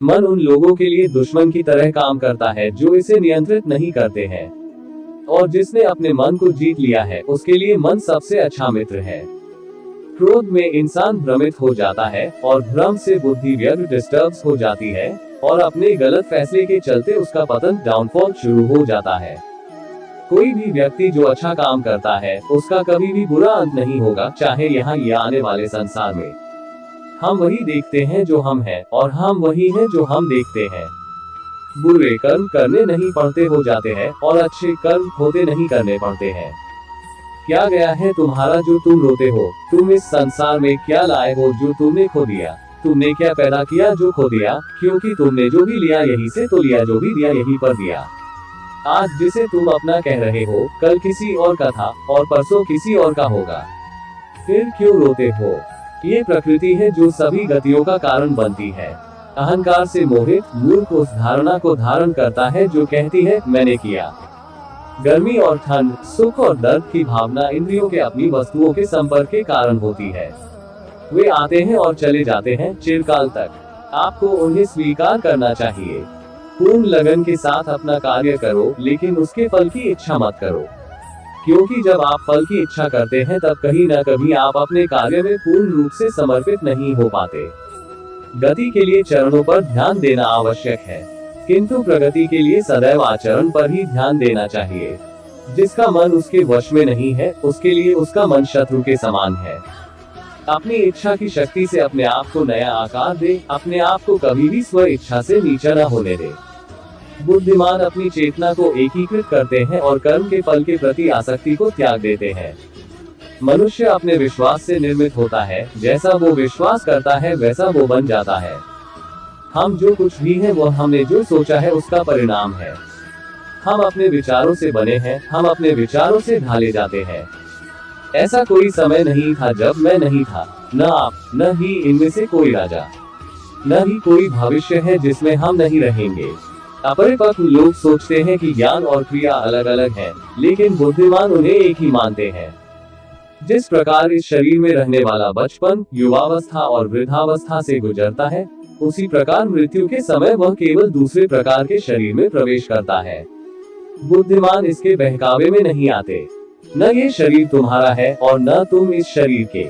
मन उन लोगों के लिए दुश्मन की तरह काम करता है जो इसे नियंत्रित नहीं करते हैं, और जिसने अपने मन को जीत लिया है उसके लिए मन सबसे अच्छा मित्र है। क्रोध में इंसान भ्रमित हो जाता है और भ्रम से बुद्धि व्यग्र डिस्टर्ब हो जाती है, और अपने गलत फैसले के चलते उसका पतन डाउनफॉल शुरू हो जाता है। कोई भी व्यक्ति जो अच्छा काम करता है उसका कभी भी बुरा अंत नहीं होगा, चाहे यहाँ या आने वाले संसार में। हम वही देखते हैं जो हम हैं, और हम वही हैं जो हम देखते हैं। बुरे कर्म करने नहीं पड़ते हो जाते हैं, और अच्छे कर्म होते नहीं करने पड़ते हैं। क्या गया है तुम्हारा जो तुम रोते हो? तुम इस संसार में क्या लाए हो जो तुमने खो दिया? तुमने क्या पैदा किया जो खो दिया? क्योंकि तुमने जो भी लिया यही से तो लिया, जो भी दिया यही पर दिया। आज जिसे तुम अपना कह रहे हो कल किसी और का था, और परसों किसी और का होगा। फिर क्यों रोते हो? ये प्रकृति है जो सभी गतियों का कारण बनती है। अहंकार से मोहित मूर्ख उस धारणा को धारण करता है जो कहती है मैंने किया। गर्मी और ठंड, सुख और दर्द की भावना इंद्रियों के अपनी वस्तुओं के संपर्क के कारण होती है। वे आते हैं और चले जाते हैं चिरकाल तक। आपको उन्हें स्वीकार करना चाहिए। पूर्ण लगन के साथ अपना कार्य करो, लेकिन उसके फल की इच्छा मत करो, क्योंकि जब आप फल की इच्छा करते हैं तब कहीं न कहीं आप अपने कार्य में पूर्ण रूप से समर्पित नहीं हो पाते। गति के लिए चरणों पर ध्यान देना आवश्यक है, किंतु प्रगति के लिए सदैव आचरण पर ही ध्यान देना चाहिए। जिसका मन उसके वश में नहीं है उसके लिए उसका मन शत्रु के समान है। अपनी इच्छा की शक्ति से अपने आप को नया आकार दे, अपने आप को कभी भी स्व इच्छा से नीचा न होने दे। बुद्धिमान अपनी चेतना को एकीकृत करते हैं और कर्म के फल के प्रति आसक्ति को त्याग देते हैं। मनुष्य अपने विश्वास से निर्मित होता है, जैसा वो विश्वास करता है वैसा वो बन जाता है। हम जो कुछ भी हैं वो हमने जो सोचा है उसका परिणाम है। हम अपने विचारों से बने हैं, हम अपने विचारों से ढाले जाते हैं। ऐसा कोई समय नहीं था जब मैं नहीं था, न आप, न ही इनमें से कोई राजा, न ही कोई भविष्य है जिसमें हम नहीं रहेंगे। अपरिपक्व लोग सोचते हैं कि ज्ञान और क्रिया अलग अलग हैं, लेकिन बुद्धिमान उन्हें एक ही मानते हैं। जिस प्रकार इस शरीर में रहने वाला बचपन, युवावस्था और वृद्धावस्था से गुजरता है, उसी प्रकार मृत्यु के समय वह केवल दूसरे प्रकार के शरीर में प्रवेश करता है। बुद्धिमान इसके बहकावे में नहीं आते। न ये शरीर तुम्हारा है और न तुम इस शरीर के।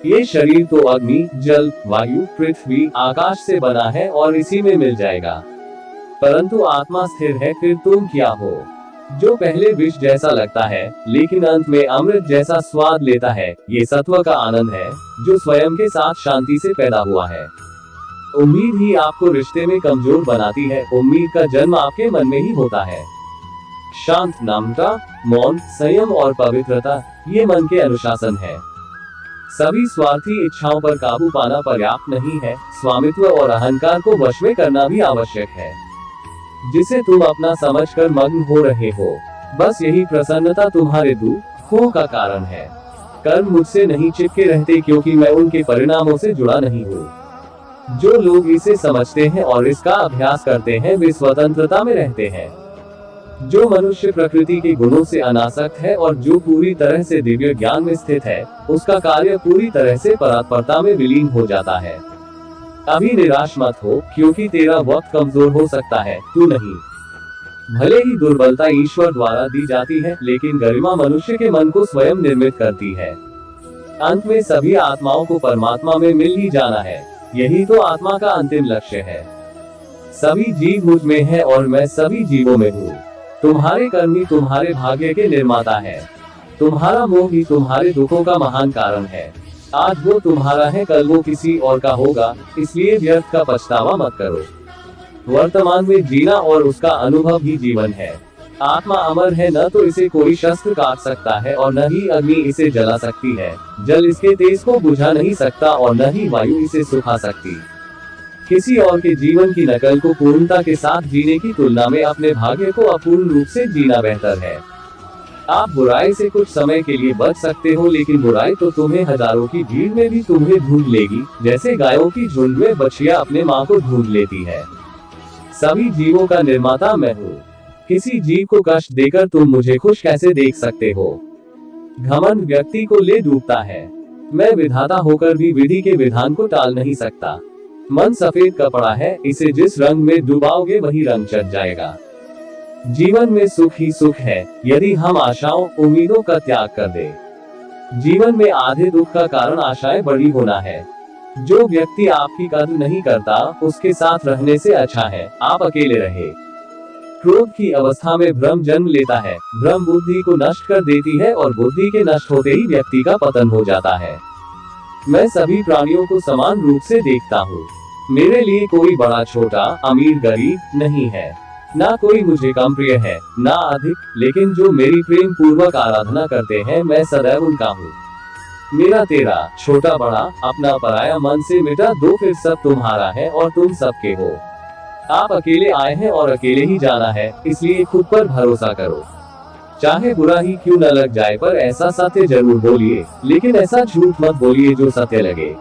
ये शरीर तो अग्नि, जल, वायु, पृथ्वी, आकाश से बना है और इसी में मिल जाएगा। परंतु आत्मा स्थिर है। फिर तुम क्या हो? जो पहले विष जैसा लगता है लेकिन अंत में अमृत जैसा स्वाद लेता है, ये सत्व का आनंद है जो स्वयं के साथ शांति से पैदा हुआ है। उम्मीद ही आपको रिश्ते में कमजोर बनाती है। उम्मीद का जन्म आपके मन में ही होता है। शांत, नम्रता, मौन, संयम और पवित्रता, ये मन के अनुशासन है। सभी स्वार्थी इच्छाओं पर काबू पाना पर्याप्त नहीं है। स्वामित्व और अहंकार को वश में करना भी आवश्यक है, जिसे तुम अपना समझकर मग्न हो रहे हो। बस यही प्रसन्नता तुम्हारे दुखों का कारण है। कर्म मुझसे नहीं चिपके रहते क्योंकि मैं उनके परिणामों से जुड़ा नहीं हूँ। जो लोग इसे समझते हैं और इसका अभ्यास करते हैं वे स्वतंत्रता में रहते हैं। जो मनुष्य प्रकृति के गुणों से अनासक्त है और जो पूरी तरह से दिव्य ज्ञान में स्थित है, उसका कार्य पूरी तरह से परात्परता में विलीन हो जाता है। अभी निराश मत हो, क्योंकि तेरा वक्त कमजोर हो सकता है, तू नहीं। भले ही दुर्बलता ईश्वर द्वारा दी जाती है, लेकिन गरिमा मनुष्य के मन को स्वयं निर्मित करती है। अंत में सभी आत्माओं को परमात्मा में मिल ही जाना है। यही तो आत्मा का अंतिम लक्ष्य है। सभी जीव मुझ में है और मैं सभी जीवों में हूँ। तुम्हारे कर्म ही तुम्हारे भाग्य के निर्माता है। तुम्हारा मोह ही तुम्हारे दुखों का महान कारण है। आज वो तुम्हारा है, कल वो किसी और का होगा, इसलिए व्यर्थ का पछतावा मत करो। वर्तमान में जीना और उसका अनुभव ही जीवन है। आत्मा अमर है, न तो इसे कोई शस्त्र काट सकता है और न ही अग्नि इसे जला सकती है। जल इसके तेज को बुझा नहीं सकता और न ही वायु इसे सुखा सकती। किसी और के जीवन की नकल को पूर्णता के साथ जीने की तुलना में अपने भाग्य को अपूर्ण रूप से जीना बेहतर है। आप बुराई से कुछ समय के लिए बच सकते हो, लेकिन बुराई तो तुम्हें हजारों की भीड़ में भी तुम्हें ढूंढ लेगी, जैसे गायों की झुंड में बछिया अपने माँ को ढूंढ लेती है। सभी जीवों का निर्माता मैं हूँ। किसी जीव को कष्ट देकर तुम मुझे खुश कैसे देख सकते हो? घमंड व्यक्ति को ले डूबता है। मैं विधाता होकर भी विधि के विधान को टाल नहीं सकता। मन सफेद कपड़ा है, इसे जिस रंग में डुबाओगे वही रंग चढ़ जाएगा। जीवन में सुख ही सुख है, यदि हम आशाओं उम्मीदों का त्याग कर दें। जीवन में आधे दुख का कारण आशाएं बड़ी होना है। जो व्यक्ति आपकी कद्र नहीं करता, उसके साथ रहने से अच्छा है आप अकेले रहे। क्रोध की अवस्था में भ्रम जन्म लेता है, भ्रम बुद्धि को नष्ट कर देती है और बुद्धि के नष्ट होते ही व्यक्ति का पतन हो जाता है। मैं सभी प्राणियों को समान रूप से देखता हूँ। मेरे लिए कोई बड़ा छोटा, अमीर गरीब नहीं है, ना कोई मुझे कम प्रिय है ना अधिक, लेकिन जो मेरी प्रेम पूर्वक आराधना करते हैं मैं सदैव उनका हूँ। मेरा तेरा, छोटा बड़ा, अपना पराया मन से मिटा दो, फिर सब तुम्हारा है और तुम सबके हो। आप अकेले आए हैं और अकेले ही जाना है, इसलिए खुद पर भरोसा करो। चाहे बुरा ही क्यों न लग जाए, पर ऐसा सत्य जरूर बोलिए, लेकिन ऐसा झूठ मत बोलिए जो सत्य लगे।